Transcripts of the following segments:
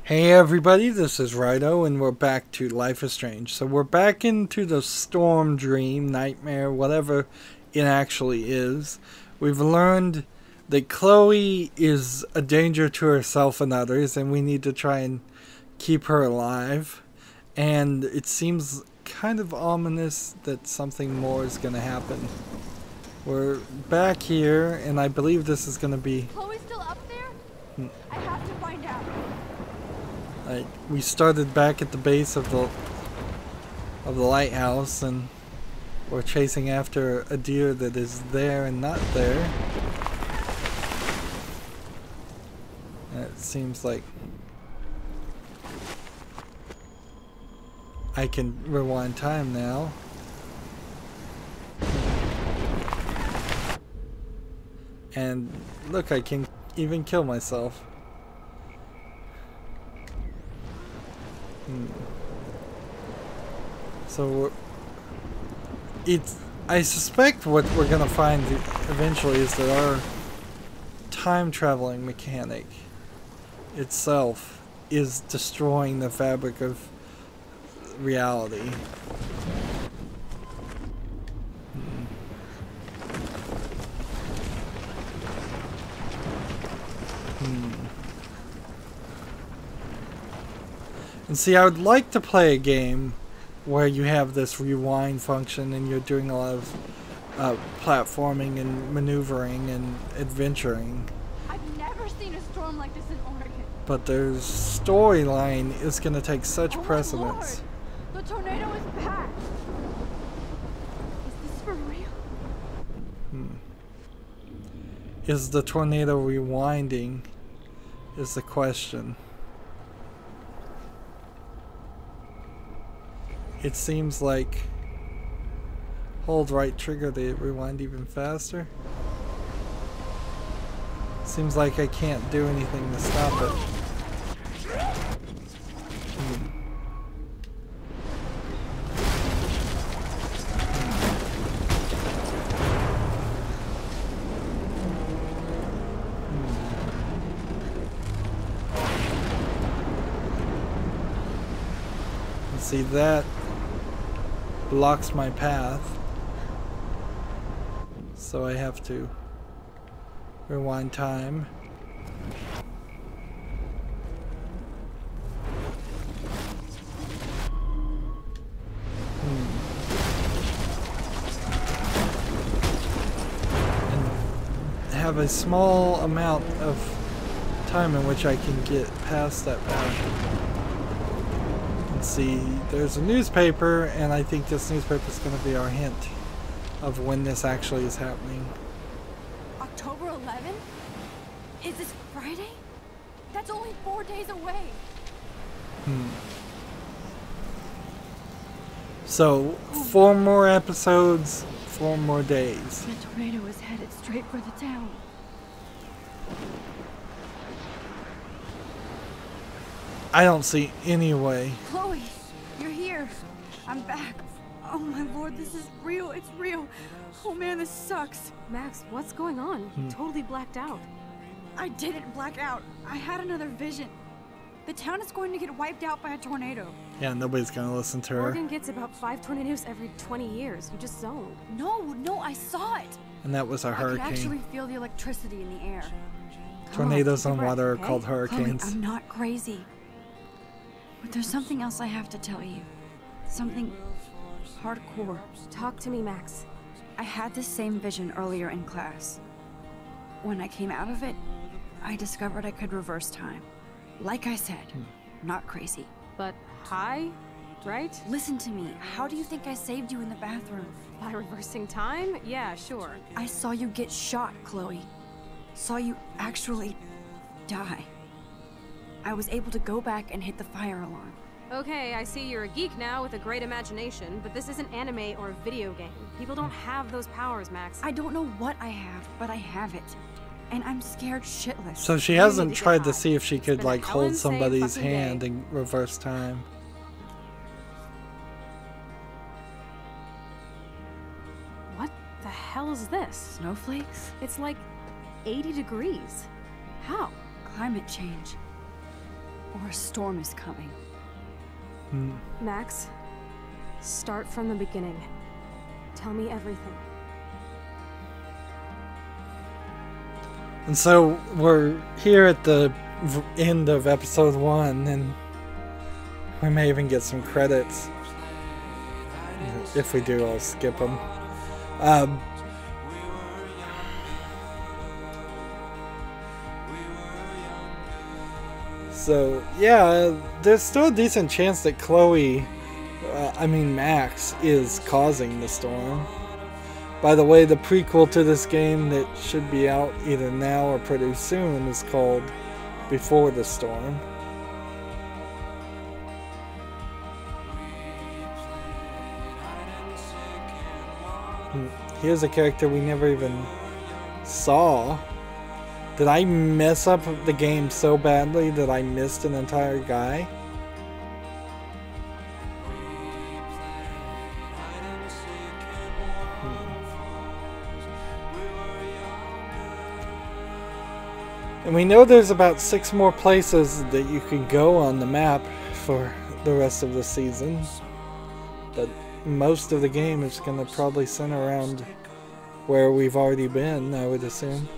Hey everybody, this is Rydo, and we're back to Life is Strange. So we're back into the storm dream, nightmare, whatever it actually is. We've learned that Chloe is a danger to herself and others, and we need to try and keep her alive. And it seems kind of ominous that something more is going to happen. We're back here, and I believe this is going to be... Chloe's still up there? I have to find out. We started back at the base of the lighthouse, and we're chasing after a deer that is there and not there. And it seems like I can rewind time now. And look, I can even kill myself. So I suspect what we're gonna find eventually is that our time traveling mechanic itself is destroying the fabric of reality. And see, I would like to play a game where you have this rewind function and you're doing a lot of platforming and maneuvering and adventuring. I've never seen a storm like this in Oregon. But their storyline is going to take such precedence. The tornado is back. Is this for real? Is the tornado rewinding? Is the question. It seems like hold right trigger to rewind even faster. Seems like I can't do anything to stop it. See, that blocks my path, so I have to rewind time. And have a small amount of time in which I can get past that path. See, there's a newspaper, and I think this newspaper is going to be our hint of when this actually is happening. October 11th? Is this Friday? That's only 4 days away. So, 4 more episodes, 4 more days. The tornado is headed straight for the town. I don't see any way. Chloe, you're here. I'm back. Oh my lord, this is real. It's real. Oh man, this sucks. Max, what's going on? You totally blacked out. I didn't black out. I had another vision. The town is going to get wiped out by a tornado. Yeah, nobody's going to listen to her. Oregon gets about 5 tornadoes every 20 years. You just zoned. No, I saw it. And that was a hurricane. I could actually feel the electricity in the air. Tornadoes on water are okay? called hurricanes. Chloe, I'm not crazy. But there's something else I have to tell you. Something hardcore. Talk to me, Max. I had this same vision earlier in class. When I came out of it, I discovered I could reverse time. Like I said, not crazy. But high, right? Listen to me. How do you think I saved you in the bathroom? By reversing time? Yeah, sure. I saw you get shot, Chloe. Saw you actually die. I was able to go back and hit the fire alarm. Okay, I see you're a geek now with a great imagination, but this isn't anime or a video game. People don't have those powers, Max. I don't know what I have, but I have it. And I'm scared shitless. So she hasn't tried to see if she could like hold somebody's hand and reverse time. What the hell is this? Snowflakes? It's like 80 degrees. How? Climate change. or a storm is coming. Max, start from the beginning. Tell me everything. And so we're here at the end of episode 1, and we may even get some credits. If we do, I'll skip them. So, yeah, there's still a decent chance that Max is causing the storm. By the way, the prequel to this game that should be out either now or pretty soon is called Before the Storm. Here's a character we never even saw. Did I mess up the game so badly that I missed an entire guy? And we know there's about 6 more places that you can go on the map for the rest of the season. But most of the game is going to probably center around where we've already been, I would assume.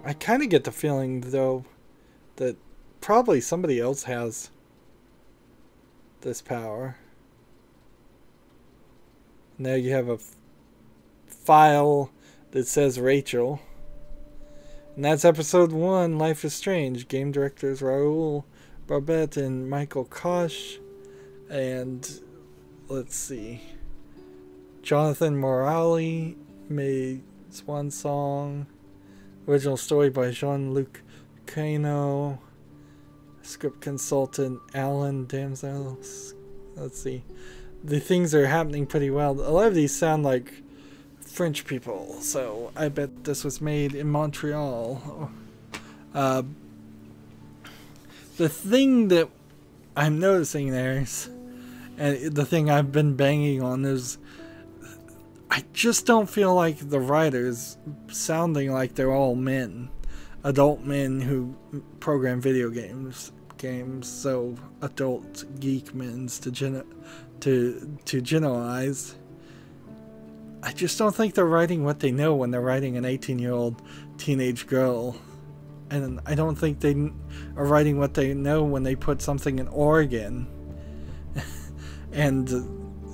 I kind of get the feeling, though, that probably somebody else has this power. Now you have a file that says Rachel. And that's episode 1, Life is Strange. Game directors Raul Barbette and Michael Koch. And let's see, Jonathan Morali made Swan Song. Original story by Jean-Luc Cano. Script consultant Alan Damsel. Let's see. The things are happening pretty well. A lot of these sound like French people, so I bet this was made in Montreal. The thing that I'm noticing there is, and the thing I've been banging on, is I just don't feel like the writers sounding like they're all men, adult men who program video games, so adult geek men's to generalize. I just don't think they're writing what they know when they're writing an 18-year-old teenage girl, and I don't think they are writing what they know when they put something in Oregon and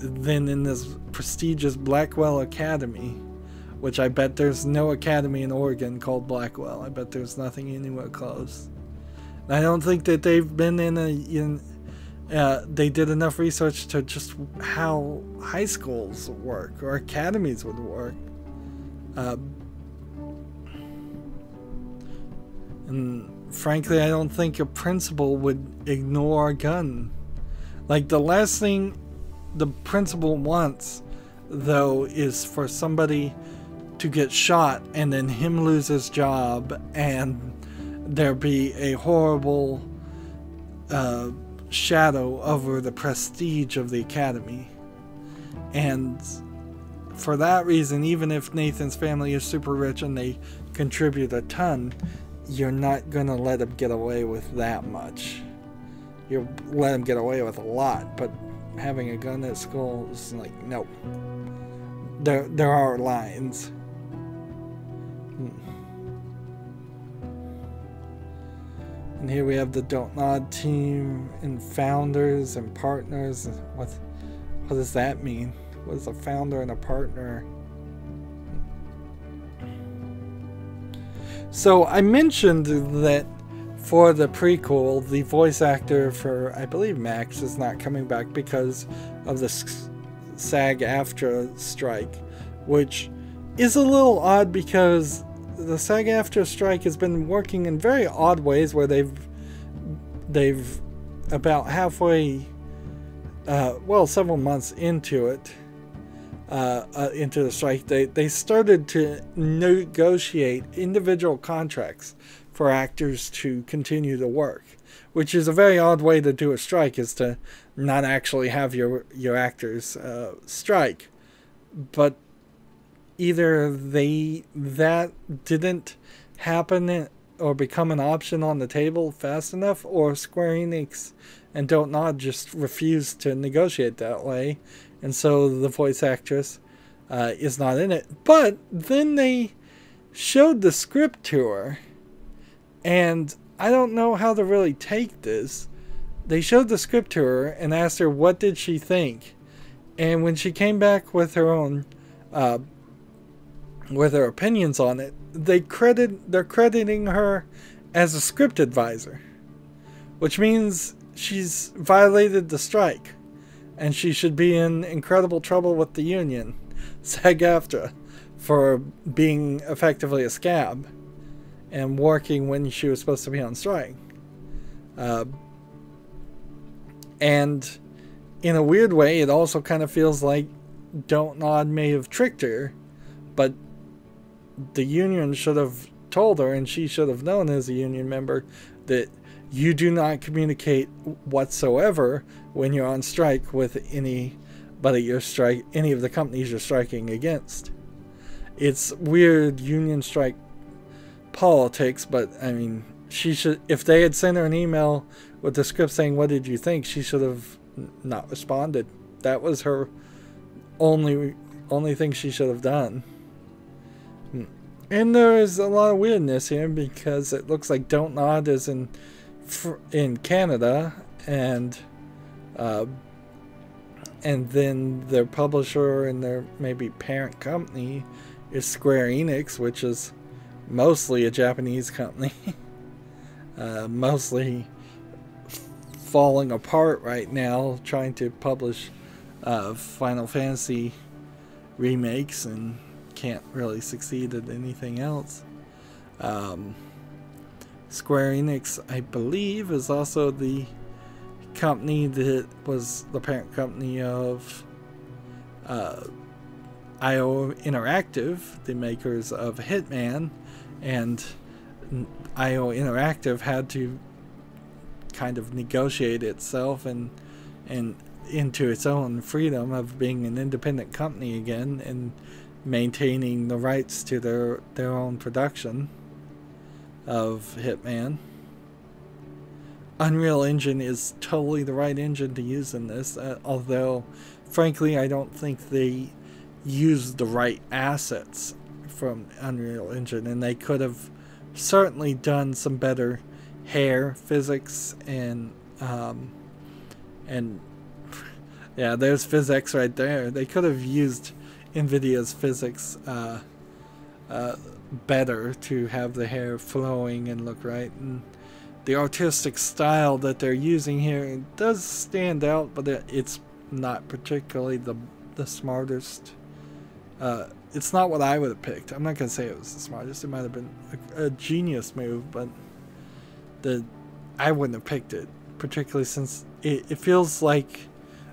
then in this prestigious Blackwell Academy, which I bet there's no academy in Oregon called Blackwell. I bet there's nothing anywhere close. And I don't think that they've been they did enough research to just how high schools work or academies would work. And frankly, I don't think a principal would ignore a gun. Like, the last thing the principal wants, though, is for somebody to get shot and then him lose his job and there be a horrible shadow over the prestige of the academy. And for that reason, even if Nathan's family is super rich and they contribute a ton, you're not gonna let him get away with that much. You'll let him get away with a lot, but having a gun at school is like, nope. There are lines. And here we have the Don't Nod team and founders and partners. What does that mean? What is a founder and a partner? So I mentioned that for the prequel, the voice actor for, I believe, Max is not coming back because of the SAG-AFTRA strike, which is a little odd because the SAG-AFTRA strike has been working in very odd ways where they've about halfway, several months into it, into the strike, they started to negotiate individual contracts for actors to continue to work, which is a very odd way to do a strike, is to not actually have your actors strike. But either that didn't happen or become an option on the table fast enough, or Square Enix and Don't Nod just refused to negotiate that way, and so the voice actress is not in it. But then they showed the script to her, and I don't know how to really take this. They showed the script to her and asked her what did she think, and when she came back with her own with her opinions on it, they're crediting her as a script advisor, which means she's violated the strike, and she should be in incredible trouble with the union, SAG-AFTRA, for being effectively a scab and working when she was supposed to be on strike. And in a weird way, it also kind of feels like Don't Nod may have tricked her, but the union should have told her, and she should have known as a union member, that you do not communicate whatsoever when you're on strike with any of the companies you're striking against. It's weird union strike politics, but I mean, she should, if they had sent her an email with the script saying, what did you think, she should have not responded. That was her only thing she should have done. And there is a lot of weirdness here, because it looks like Don't Nod is in Canada, and then their publisher and their maybe parent company is Square Enix, which is mostly a Japanese company, mostly falling apart right now, trying to publish Final Fantasy remakes and can't really succeed at anything else. Square Enix, I believe, is also the company that was the parent company of IO Interactive, the makers of Hitman, and IO Interactive had to kind of negotiate itself and into its own freedom of being an independent company again, and maintaining the rights to their own production of Hitman. Unreal Engine is totally the right engine to use in this, although frankly I don't think they used the right assets from Unreal Engine, and they could have certainly done some better hair physics and yeah, there's physics right there. They could have used NVIDIA's physics better to have the hair flowing and look right, and the artistic style that they're using here does stand out, but it's not particularly the smartest. It's not what I would have picked. I'm not going to say it was the smartest. It might have been a genius move, but I wouldn't have picked it, particularly since it feels like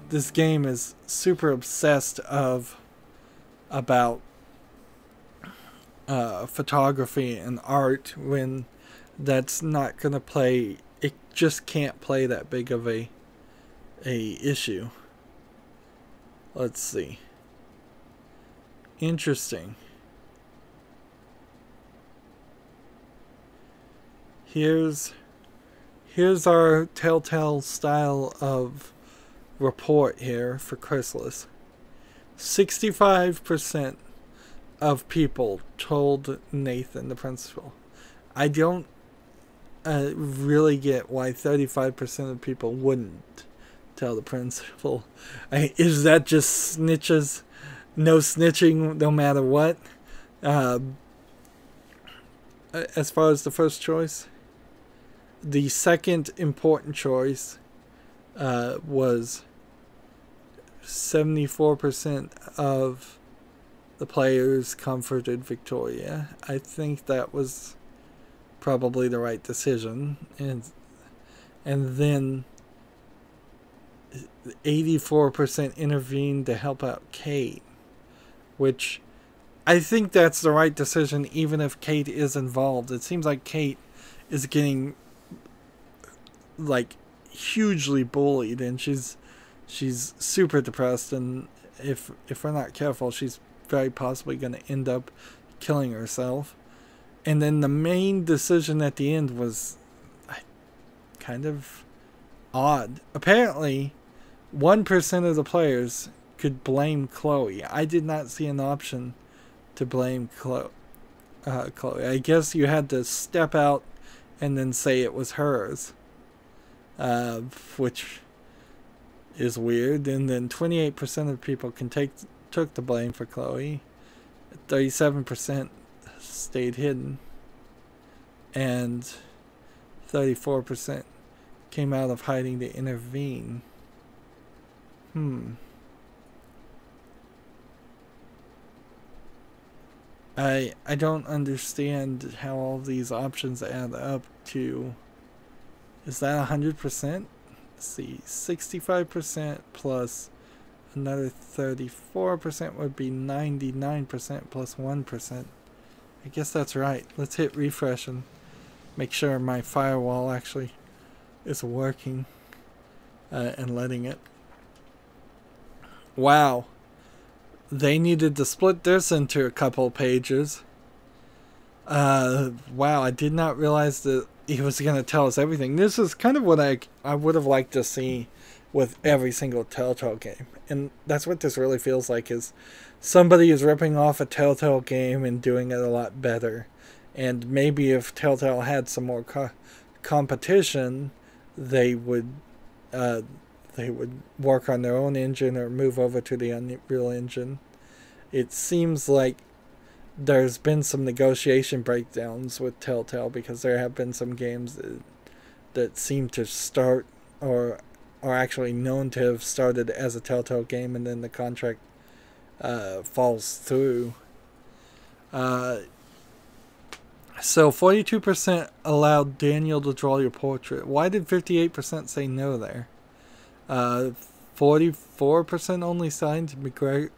this game is super obsessed about photography and art, when that's not going to play. It just can't play that big of a issue. Let's see. Interesting. Here's our telltale style of report here for Chrysalis. 65% of people told Nathan, the principal. I don't really get why 35% of people wouldn't tell the principal. Is that just snitches? No snitching no matter what? As far as the first choice. The second important choice was 74% of the players comforted Victoria. I think that was probably the right decision. And then 84% intervened to help out Kate, which I think that's the right decision even if Kate is involved. It seems like Kate is getting like hugely bullied, and she's super depressed, and if we're not careful, she's very possibly going to end up killing herself. And then the main decision at the end was kind of odd. Apparently, 1% of the players could blame Chloe. I did not see an option to blame Chloe. I guess you had to step out and then say it was hers, which is weird. And then 28% of people took the blame for Chloe. 37% stayed hidden, and 34% came out of hiding to intervene. I don't understand how all these options add up to. Is that 100%? Let's see, 65% plus another 34% would be 99% plus 1%. I guess that's right. Let's hit refresh and make sure my firewall actually is working and letting it. Wow. They needed to split this into a couple pages. Wow, I did not realize that he was going to tell us everything. This is kind of what I would have liked to see with every single Telltale game. And that's what this really feels like, is somebody is ripping off a Telltale game and doing it a lot better. And maybe if Telltale had some more competition, they would work on their own engine or move over to the Unreal Engine. It seems like there's been some negotiation breakdowns with Telltale, because there have been some games that seem to start or are actually known to have started as a Telltale game, and then the contract falls through. So 42% allowed Daniel to draw your portrait. Why did 58% say no there? 44% only signed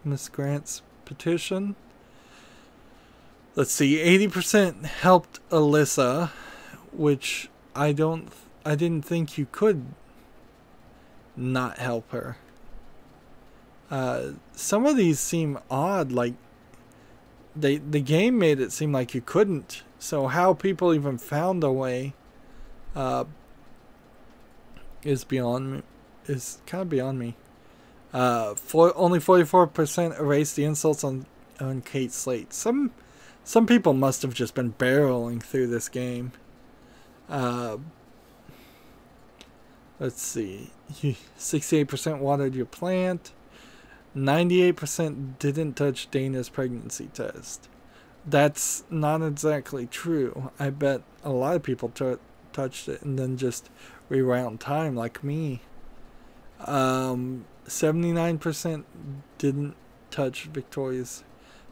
Miss Grant's petition. Let's see, 80% helped Alyssa, which I didn't think you could not help her. Some of these seem odd, like the game made it seem like you couldn't. So how people even found a way is beyond me. Is kind of beyond me. Only 44% erased the insults on Kate Slate. Some people must have just been barreling through this game. Let's see. 68% watered your plant. 98% didn't touch Dana's pregnancy test. That's not exactly true. I bet a lot of people touched it and then just rewound time like me. 79% didn't touch Victoria's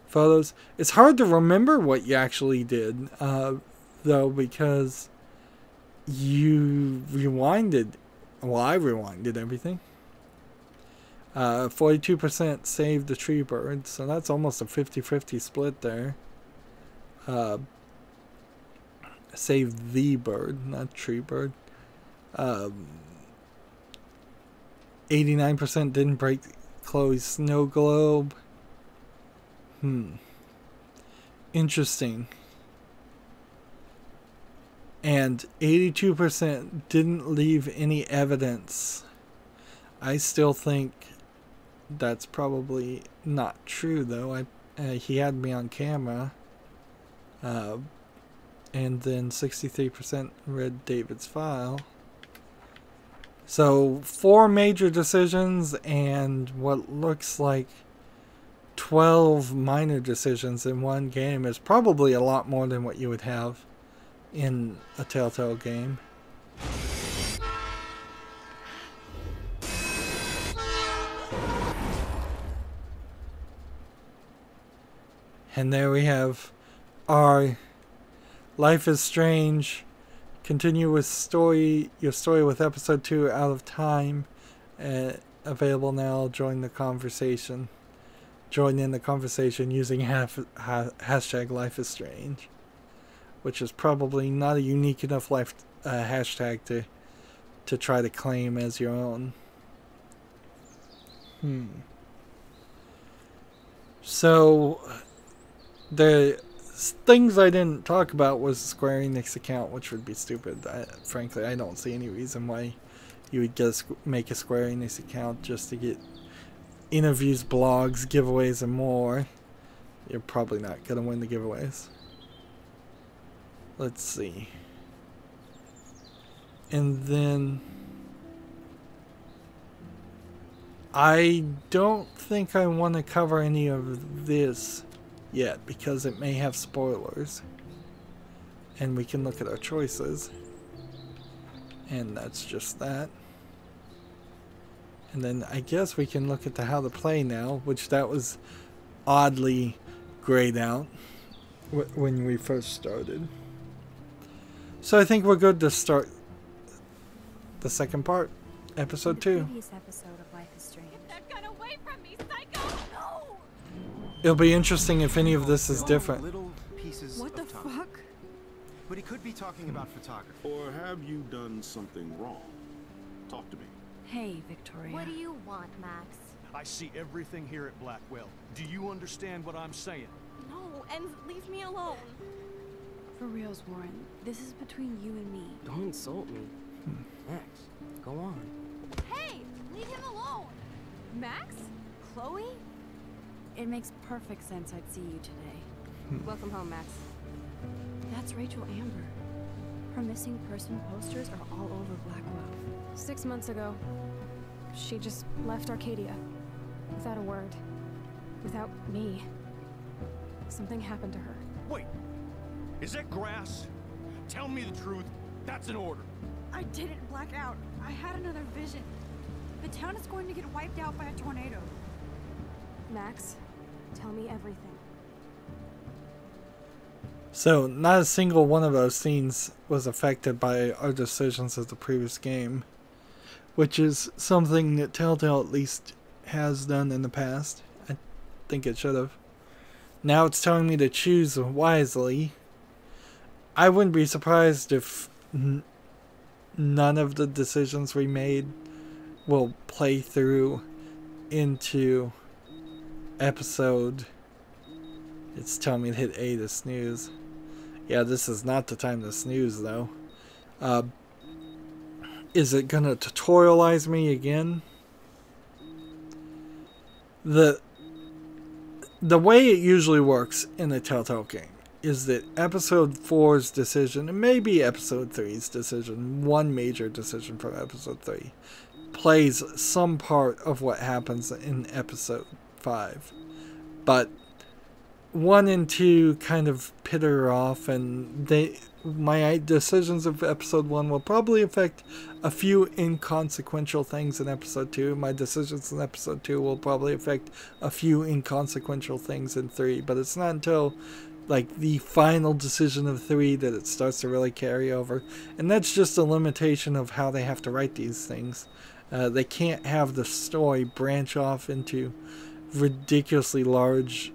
photos. It's hard to remember what you actually did, though, because you rewinded. Well, I rewinded everything. 42% saved the tree bird, so that's almost a 50-50 split there. Saved the bird, not tree bird. 89% didn't break Chloe's snow globe. Interesting. And 82% didn't leave any evidence. I still think that's probably not true, though. He had me on camera. And then 63% read David's file. So 4 major decisions and what looks like 12 minor decisions in one game is probably a lot more than what you would have in a Telltale game. And there we have our Life is Strange. Continue with your story with episode 2 Out of Time. Available now. Join the conversation. Join in the conversation using hashtag Life is Strange, which is probably not a unique enough hashtag to try to claim as your own. So the things I didn't talk about was the Square Enix account, which would be stupid. Frankly, I don't see any reason why you would make a Square Enix account just to get interviews, blogs, giveaways, and more. You're probably not going to win the giveaways. Let's see. And then I don't think I want to cover any of this yet because it may have spoilers. And we can look at our choices. And that's just that. And then I guess we can look at the how to play now, which that was oddly grayed out when we first started. So I think we're good to start the second part, episode 2. Previous episode of Life is Strange. Get that gun away from me, psycho! No! It'll be interesting if any of this is different. Little pieces What the of time. fuck? But he could be talking about photography. Or have you done something wrong? Talk to me. Hey, Victoria. What do you want, Max? I see everything here at Blackwell. Do you understand what I'm saying? No, and leave me alone. For reals, Warren, this is between you and me. Don't insult me. Max, go on. Hey, leave him alone. Max? Chloe? It makes perfect sense I'd see you today. Welcome home, Max. That's Rachel Amber. Her missing person posters are all over Blackwell. 6 months ago, she just left Arcadia. Without a word. Without me. Something happened to her. Wait, is that grass? Tell me the truth. That's an order. I didn't black out. I had another vision. The town is going to get wiped out by a tornado. Max, tell me everything. So not a single one of those scenes was affected by our decisions of the previous game, which is something that Telltale at least has done in the past. I think it should have. Now it's telling me to choose wisely. I wouldn't be surprised if none of the decisions we made will play through into episode. It's telling me to hit A to snooze. Yeah, this is not the time to snooze though. Is it gonna tutorialize me again? The way it usually works in a Telltale game is that episode 4's decision, and maybe episode 3's decision, one major decision from episode 3, plays some part of what happens in episode 5. But 1 and 2 kind of pitter off, and my decisions of episode 1 will probably affect a few inconsequential things in episode 2. My decisions in episode 2 will probably affect a few inconsequential things in 3, but it's not until like the final decision of 3 that it starts to really carry over. And that's just a limitation of how they have to write these things. They can't have the story branch off into ridiculously large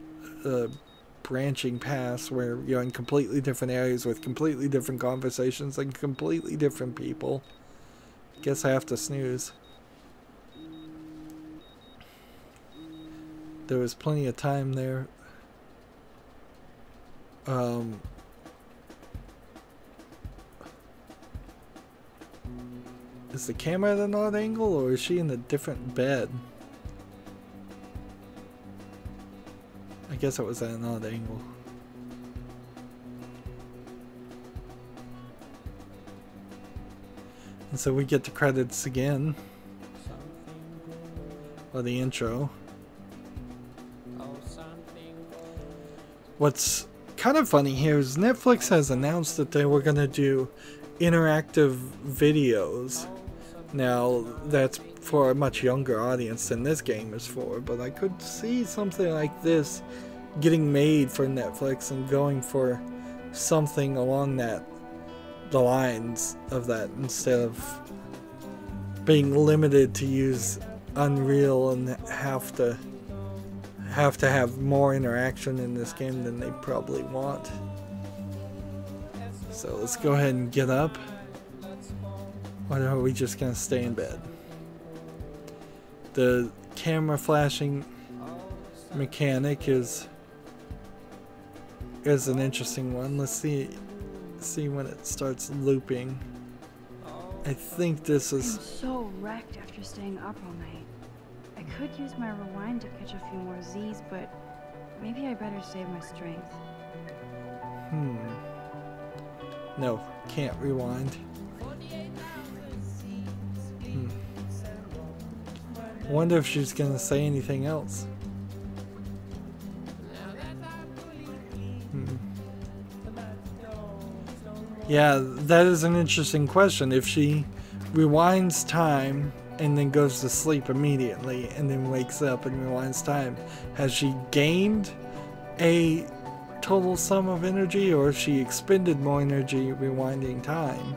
branching paths where you're in completely different areas with completely different conversations and completely different people. Guess I have to snooze. There was plenty of time there. Is the camera at an odd angle, or is she in a different bed? I guess it was at an odd angle. And so we get the credits again. Or the intro. What's kind of funny here is Netflix has announced that they were going to do interactive videos. Now, that's for a much younger audience than this game is for, but I could see something like this getting made for Netflix and going for something along the lines of that, instead of being limited to use Unreal and have to have more interaction in this game than they probably want. So let's go ahead and get up. Or are we just gonna stay in bed? The camera flashing mechanic is an interesting one. Let's see when it starts looping. I think this is... I'm so wrecked after staying up all night. I could use my rewind to catch a few more Z's, but maybe I better save my strength. No, can't rewind. I wonder if she's gonna say anything else. Yeah, that is an interesting question. If she rewinds time and then goes to sleep immediately and then wakes up and rewinds time, has she gained a total sum of energy, or has she expended more energy rewinding time?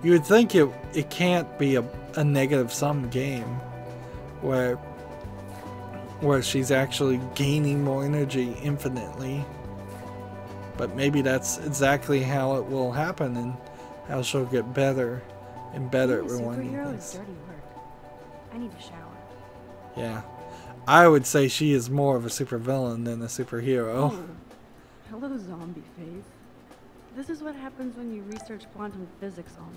You would think it can't be a negative sum game where she's actually gaining more energy infinitely. But maybe that's exactly how it will happen, and how she'll get better and better at rewinding things. Dirty work. I need a shower. Yeah. I would say she is more of a supervillain than a superhero. Oh. Hello, zombie face. This is what happens when you research quantum physics all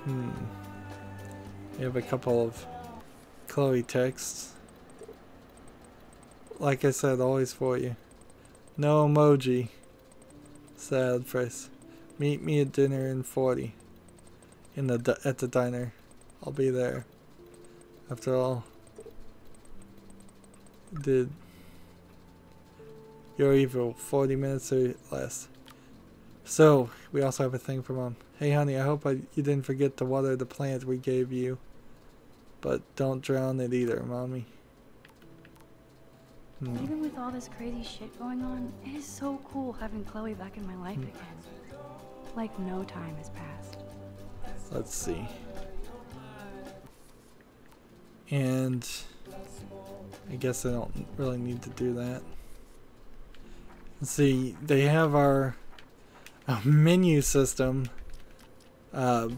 night. You have a couple of Chloe texts. Like I said, always for you. No emoji. Sad face. Meet me at dinner in 40. At the diner. I'll be there. After all, did you're evil 40 minutes or less. So we also have a thing for Mom. Hey honey, I hope you didn't forget to water the plant we gave you, but don't drown it either, Mommy. Even with all this crazy shit going on, it is so cool having Chloe back in my life again. Like no time has passed. Let's see. And I guess I don't really need to do that. Let's see, they have our menu system as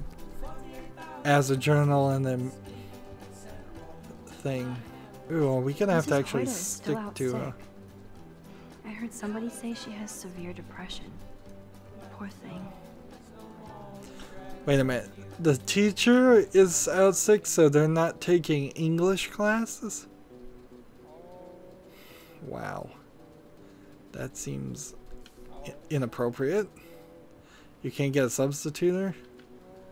a journal and then thing. Ooh, are we gonna have to actually stick to I heard somebody say she has severe depression. Poor thing. Wait a minute. The teacher is out sick, so they're not taking English classes? Wow. That seems inappropriate. You can't get a substituter?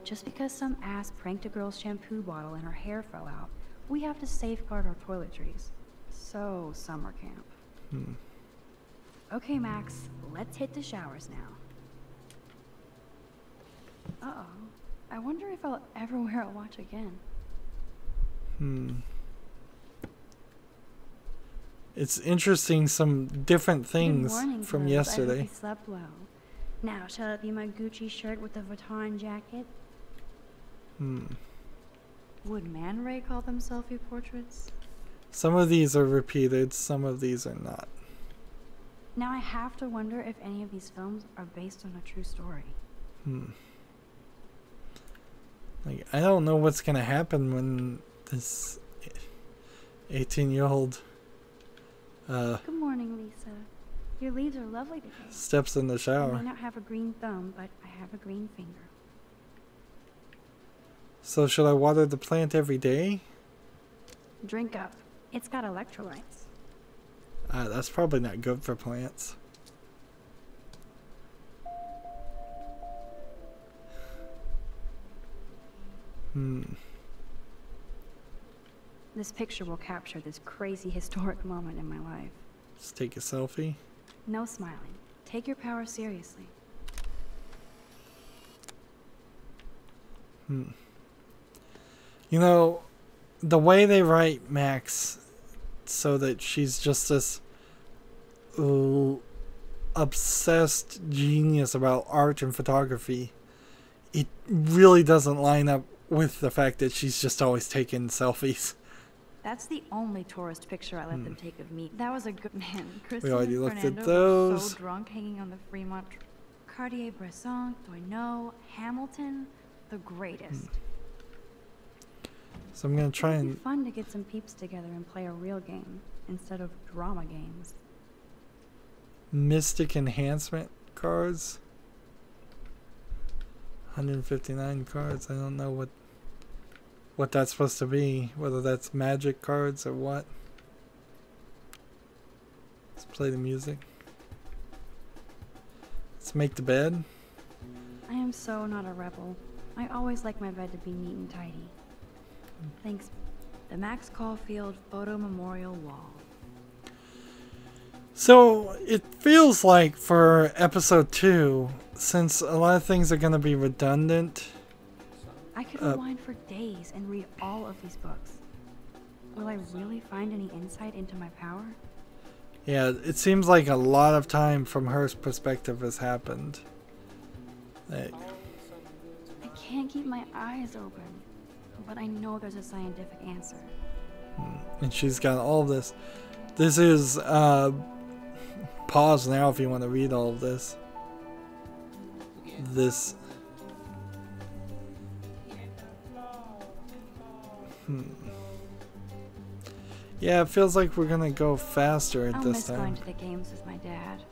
Just because some ass pranked a girl's shampoo bottle and her hair fell out, we have to safeguard our toiletries. So, summer camp. Okay, Max, let's hit the showers now. Uh-oh. I wonder if I'll ever wear a watch again. It's interesting, some different things Good morning, from Liz. yesterday. I hope you slept well. Now, shall it be my Gucci shirt with the Vuitton jacket? Would Man Ray call them selfie portraits? Some of these are repeated, some of these are not. Now I have to wonder if any of these films are based on a true story. Like, I don't know what's gonna happen when this 18-year-old Good morning, Lisa. Your leaves are lovely today. steps in the I shower. may not have a green thumb, but I have a green finger. So should I water the plant every day? Drink up. It's got electrolytes. That's probably not good for plants. This picture will capture this crazy historic moment in my life. Let's take a selfie. No smiling. Take your power seriously. You know, the way they write Max so that she's just this obsessed genius about art and photography, it really doesn't line up with the fact that she's just always taking selfies. That's the only tourist picture I let them take of me. That was a good man. We already looked at Fernando those. so drunk hanging on the Fremont. Cartier-Bresson, Doisneau, Hamilton, the greatest. So I'm gonna try It'd and... be fun to get some peeps together and play a real game instead of drama games. Mystic enhancement cards. 159 cards. I don't know what that's supposed to be. Whether that's magic cards or what. Let's play the music. Let's make the bed. I am so not a rebel. I always like my bed to be neat and tidy. Thanks. The Max Caulfield Photo Memorial Wall. So it feels like for episode 2, since a lot of things are going to be redundant. I could rewind for days and read all of these books. Will I really find any insight into my power? Yeah, it seems like a lot of time from her perspective has happened. Like, I can't keep my eyes open, but I know there's a scientific answer. and she's got all this. This is, pause now if you want to read all of this. This. Yeah, it feels like we're gonna go faster at I'll this miss time. going to the games with my dad.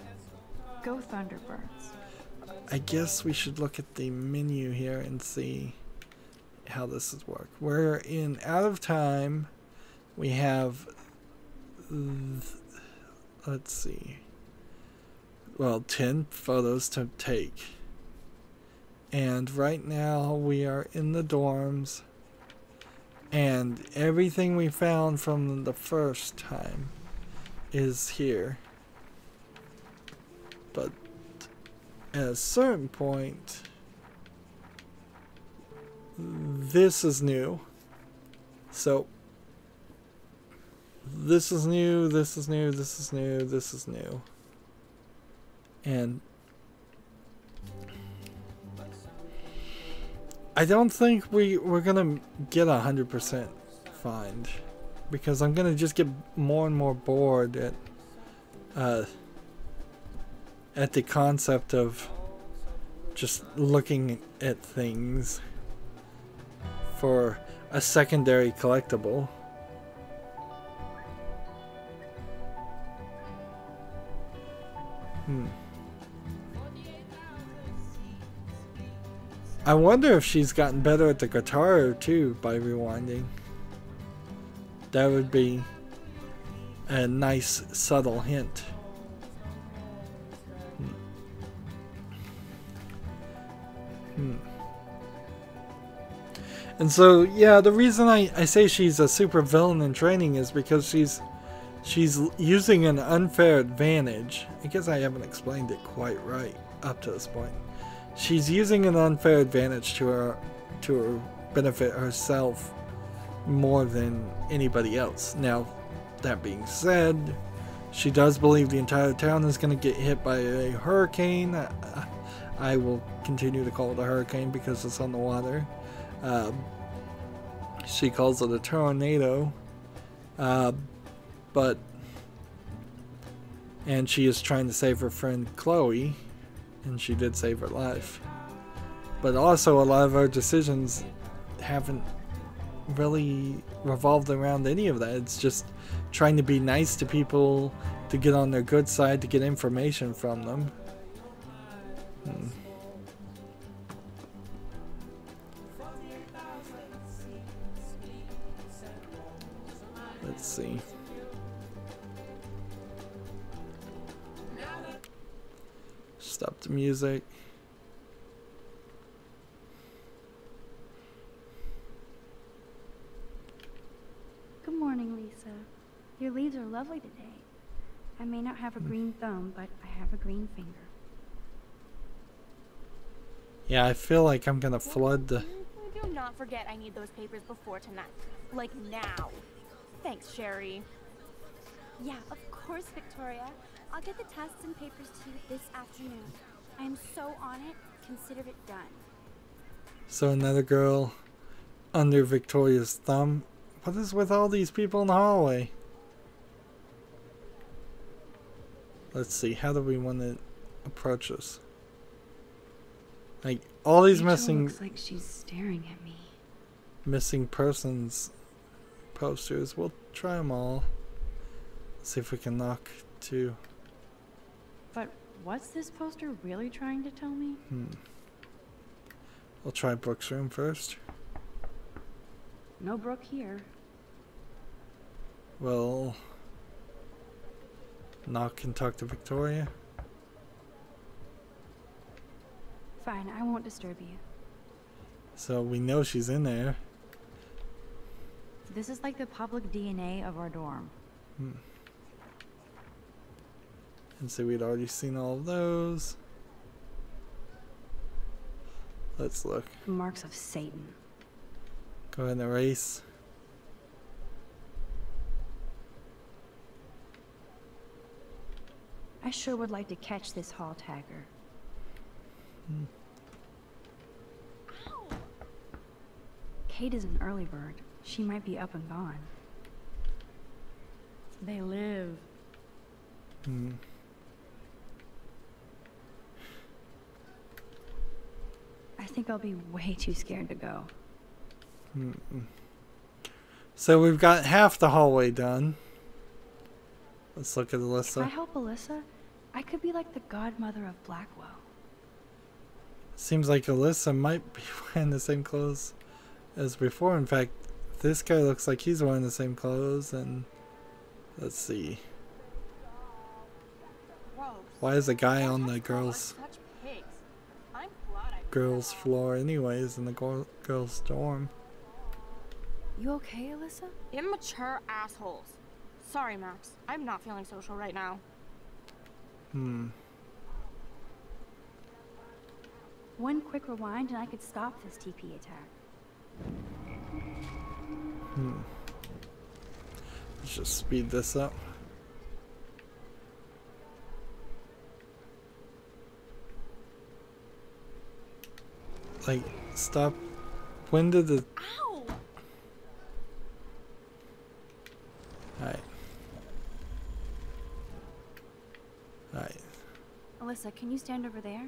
Go Thunderbirds. I guess we should look at the menu here and see how this is work. We're in out of time. We have, let's see, well, 10 photos to take. And right now we are in the dorms. And everything we found from the first time is here. But at a certain point, this is new. So this is new, this is new, this is new, this is new. And I don't think we're gonna get 100% find, because I'm gonna just get more and more bored at the concept of just looking at things for a secondary collectible. I wonder if she's gotten better at the guitar too by rewinding. That would be a nice subtle hint. And so, yeah, the reason I say she's a super villain in training is because she's using an unfair advantage. I guess I haven't explained it quite right up to this point. She's using an unfair advantage to her benefit herself more than anybody else. Now, that being said, she does believe the entire town is going to get hit by a hurricane. I will continue to call it a hurricane because it's on the water. She calls it a tornado. And she is trying to save her friend Chloe. And she did save her life. But also a lot of her decisions haven't really revolved around any of that. It's just trying to be nice to people, to get on their good side, to get information from them. Let's see. Stop the music. Good morning, Lisa. Your leaves are lovely today. I may not have a green thumb, but I have a green finger. Yeah, I feel like I'm gonna flood the... Do not forget I need those papers before tonight. Like now. Thanks, Sherry. Yeah, of course, Victoria. I'll get the tests and papers to you this afternoon. I am so on it. Consider it done. So another girl under Victoria's thumb. What is with all these people in the hallway? Let's see, how do we want to approach this? Like, all these Rachel missing... looks like she's staring at me. missing persons posters. We'll try them all. See if we can knock 2. But what's this poster really trying to tell me? We'll try Brooke's room first. No Brooke here. We'll knock and talk to Victoria. Fine, I won't disturb you. So we know she's in there. This is like the public DNA of our dorm. And so we'd already seen all of those. Let's look. Marks of Satan. Go ahead and erase. I sure would like to catch this hall tagger. Ow! Kate is an early bird. She might be up and gone. They live. I think I'll be way too scared to go. So we've got half the hallway done. Let's look at Alyssa. If I help Alyssa, I could be like the godmother of Blackwell. Seems like Alyssa might be wearing the same clothes as before. In fact, this guy looks like he's wearing the same clothes. And let's see. Why is the guy on the girls' floor anyways in the girls' dorm? You okay, Alyssa? Immature assholes. Sorry, Max. I'm not feeling social right now. One quick rewind and I could stop this TP attack. Let's just speed this up. Like, stop. When did the... Ow! Alright. Alright. Alyssa, can you stand over there?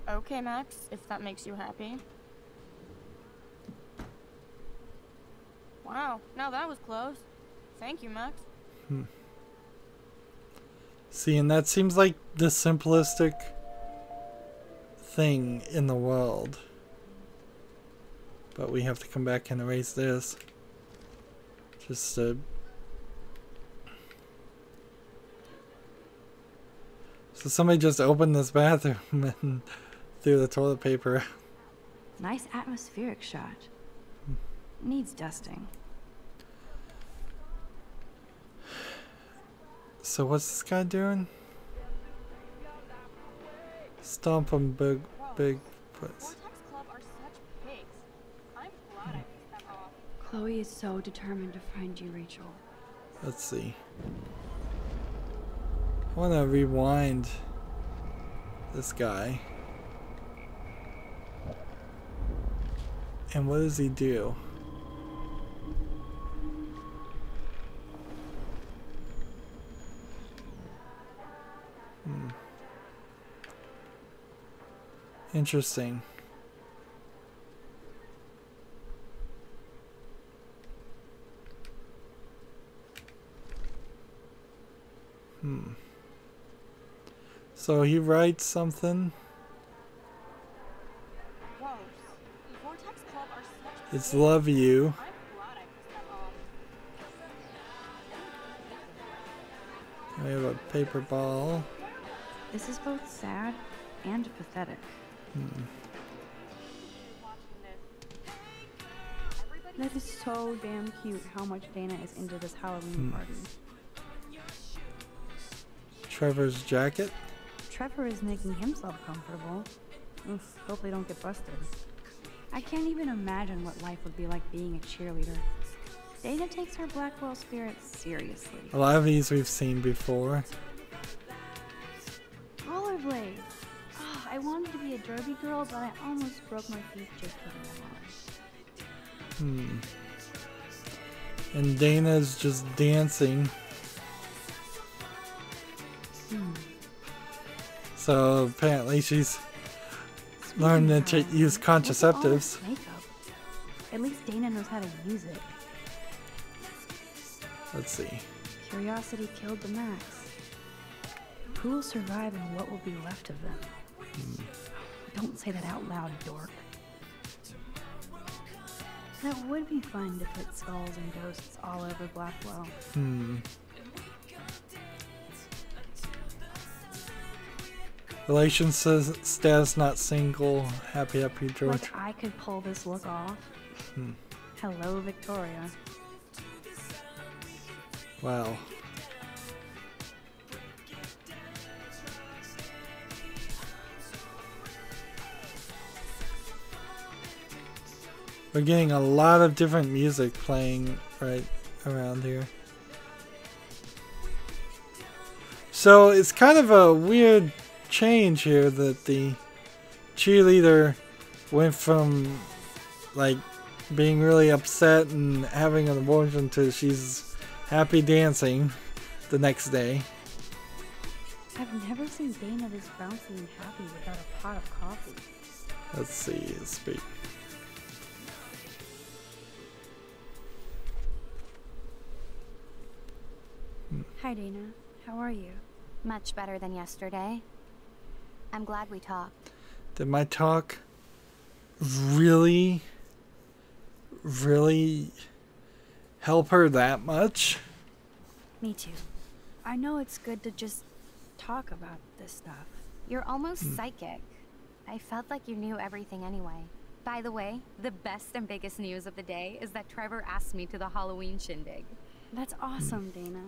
Okay, Max, if that makes you happy. Wow, now that was close. Thank you, Max. See, and that seems like the simplistic thing in the world. But we have to come back and erase this. Just to... So somebody just opened this bathroom and threw the toilet paper. Nice atmospheric shot. Needs dusting. So what's this guy doing? Stomp him big puts. Chloe is so determined to find you, Rachel. Let's see. I want to rewind this guy. And what does he do? Interesting. So he writes something. It's love you. We have a paper ball. This is both sad and pathetic. That is so damn cute how much Dana is into this Halloween party. Trevor's jacket. Trevor is making himself comfortable. Oof, hope they don't get busted. I can't even imagine what life would be like being a cheerleader. Dana takes her Blackwell spirit seriously. A lot of these we've seen before. Rollerblades. Oh, I wanted to be a derby girl, but I almost broke my feet just putting them on. And Dana's just dancing. So apparently she's learned to use contraceptives. At least Dana knows how to use it. Let's see. Curiosity killed the Max. Who will survive and what will be left of them? Don't say that out loud, dork. That would be fun to put skulls and ghosts all over Blackwell. Relations status not single. Happy George. Like I could pull this look off. Hello, Victoria. Wow. We're getting a lot of different music playing right around here. So it's kind of a weird change here that the cheerleader went from like being really upset and having an abortion to she's happy dancing the next day. I've never seen Dana this bouncy and happy without a pot of coffee. Let's see, speak. Hi Dana, how are you? Much better than yesterday. I'm glad we talked. Did my talk really help her that much? Me too. I know it's good to just talk about this stuff. You're almost psychic. I felt like you knew everything anyway. By the way, the best and biggest news of the day is that Trevor asked me to the Halloween shindig. That's awesome, Dana.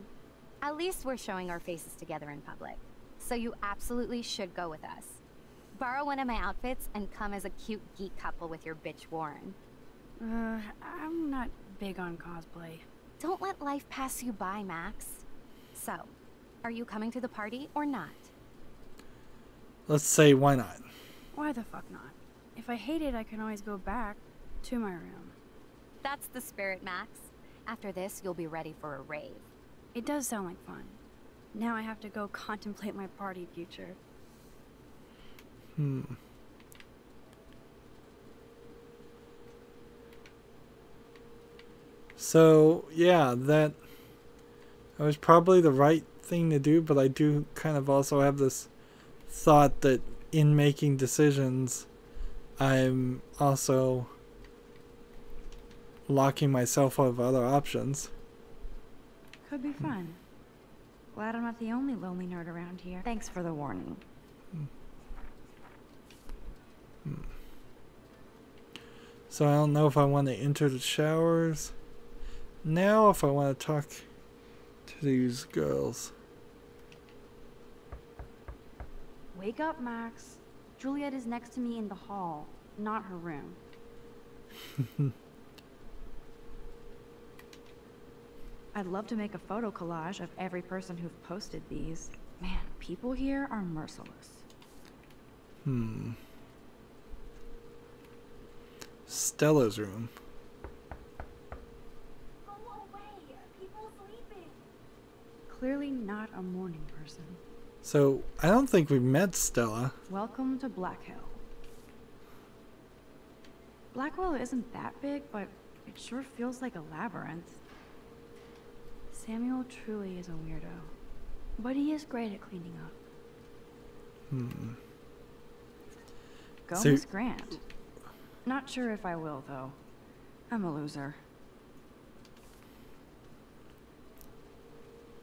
At least we're showing our faces together in public. So you absolutely should go with us. Borrow one of my outfits and come as a cute geek couple with your bitch Warren. I'm not big on cosplay. Don't let life pass you by, Max. So, are you coming to the party or not? Let's say why not? Why the fuck not? If I hate it, I can always go back to my room. That's the spirit, Max. After this, you'll be ready for a rave. It does sound like fun. Now I have to go contemplate my party future. So, yeah, that was probably the right thing to do, but I do kind of also have this thought that in making decisions, I'm also locking myself out of other options. Could be fun. Glad I'm not the only lonely nerd around here. Thanks for the warning. So I don't know if I want to enter the showers now, if I want to talk to these girls. Wake up, Max. Juliet is next to me in the hall, not her room. I'd love to make a photo collage of every person who've posted these. Man, people here are merciless. Stella's room. Go away! People sleeping! Clearly not a morning person. So, I don't think we met Stella. Welcome to Black Hill. Blackwell isn't that big, but it sure feels like a labyrinth. Samuel truly is a weirdo, but he is great at cleaning up. Go So- Miss Grant. Not sure if I will, though. I'm a loser.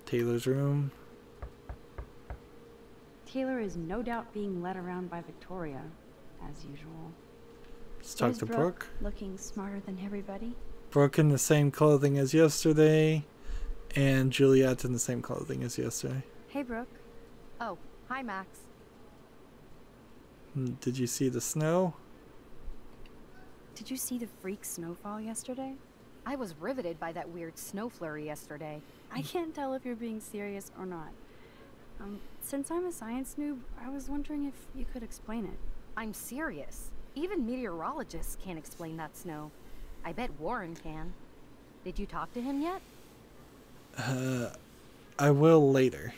Taylor's room. Taylor is no doubt being led around by Victoria, as usual. Let's talk There's to Brooke. looking smarter than everybody. Brooke in the same clothing as yesterday, and Juliet in the same clothing as yesterday. Hey, Brooke. Oh, hi, Max. Did you see the snow? Did you see the freak snowfall yesterday? I was riveted by that weird snow flurry yesterday. I can't tell if you're being serious or not. Since I'm a science noob, I was wondering if you could explain it. I'm serious. Even meteorologists can't explain that snow. I bet Warren can. Did you talk to him yet? I will later.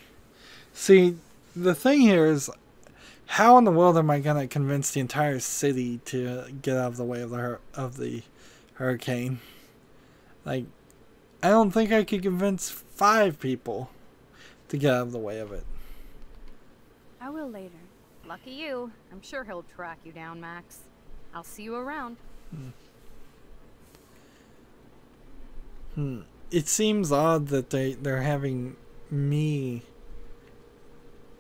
See, the thing here is, how in the world am I gonna convince the entire city to get out of the way of the hurricane. Like, I don't think I could convince 5 people to get out of the way of it. I will later. Lucky you. I'm sure he'll track you down, Max. I'll see you around. It seems odd that they're having me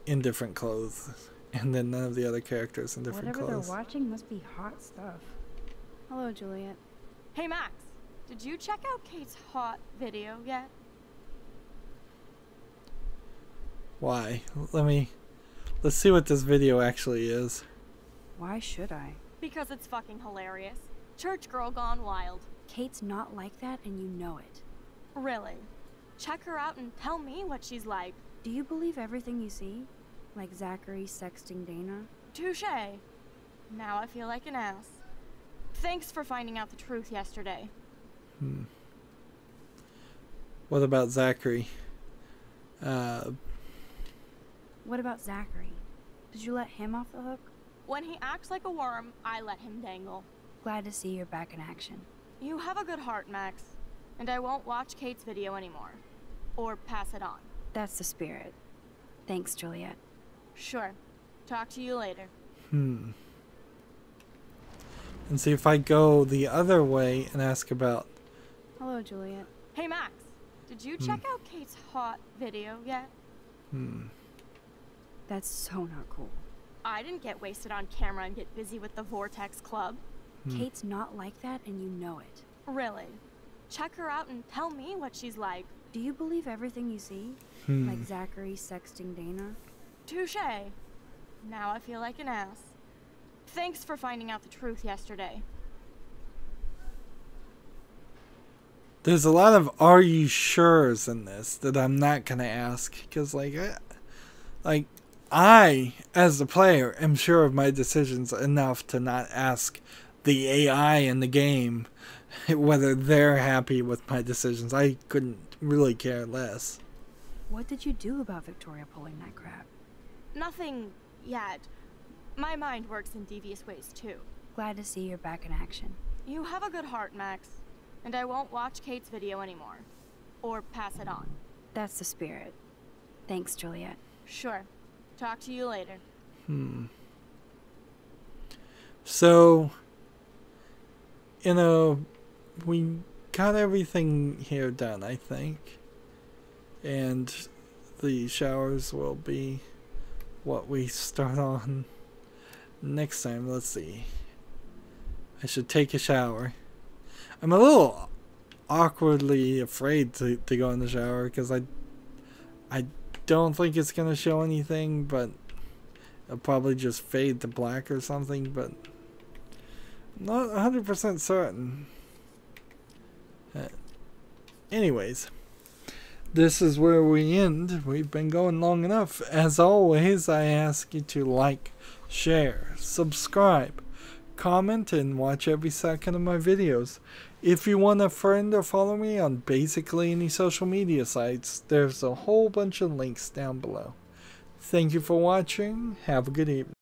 in different clothes, and then none of the other characters in different Whatever clothes. they're watching must be hot stuff. Hello, Juliet. Hey, Max. Did you check out Kate's hot video yet? Why? Let's see what this video actually is. Why should I? Because it's fucking hilarious. Church girl gone wild. Kate's not like that, and you know it. Really? Check her out and tell me what she's like. Do you believe everything you see? Like Zachary sexting Dana? Touché. Now I feel like an ass. Thanks for finding out the truth yesterday. What about Zachary? What about Zachary? Did you let him off the hook? When he acts like a worm, I let him dangle. Glad to see you're back in action. You have a good heart, Max. And I won't watch Kate's video anymore. Or pass it on. That's the spirit. Thanks, Juliet. Sure. Talk to you later. And see if I go the other way and ask about... Hello, Juliet. Hey, Max. Did you check out Kate's hot video yet? That's so not cool. I didn't get wasted on camera and get busy with the Vortex Club. Kate's not like that, and you know it. Really? Check her out and tell me what she's like. Do you believe everything you see? Like Zachary sexting Dana? Touché. Now I feel like an ass. Thanks for finding out the truth yesterday. There's a lot of "are you sure's" in this that I'm not gonna ask, because I, as the player, am sure of my decisions enough to not ask the AI in the game whether they're happy with my decisions. I couldn't really care less. What did you do about Victoria pulling that crap? Nothing yet. My mind works in devious ways too. Glad to see you're back in action. You have a good heart, Max. And I won't watch Kate's video anymore. Or pass it on. That's the spirit. Thanks, Juliet. Sure. Talk to you later. So, we got everything here done, I think. And the showers will be what we start on next time. Let's see. I should take a shower. I'm a little awkwardly afraid to go in the shower because I don't think it's going to show anything, but it'll probably just fade to black or something, but I'm not 100% certain. Anyways, this is where we end. We've been going long enough. As always, I ask you to like, share, subscribe, comment, and watch every second of my videos. If you want a friend or follow me on basically any social media sites, there's a whole bunch of links down below. Thank you for watching. Have a good evening.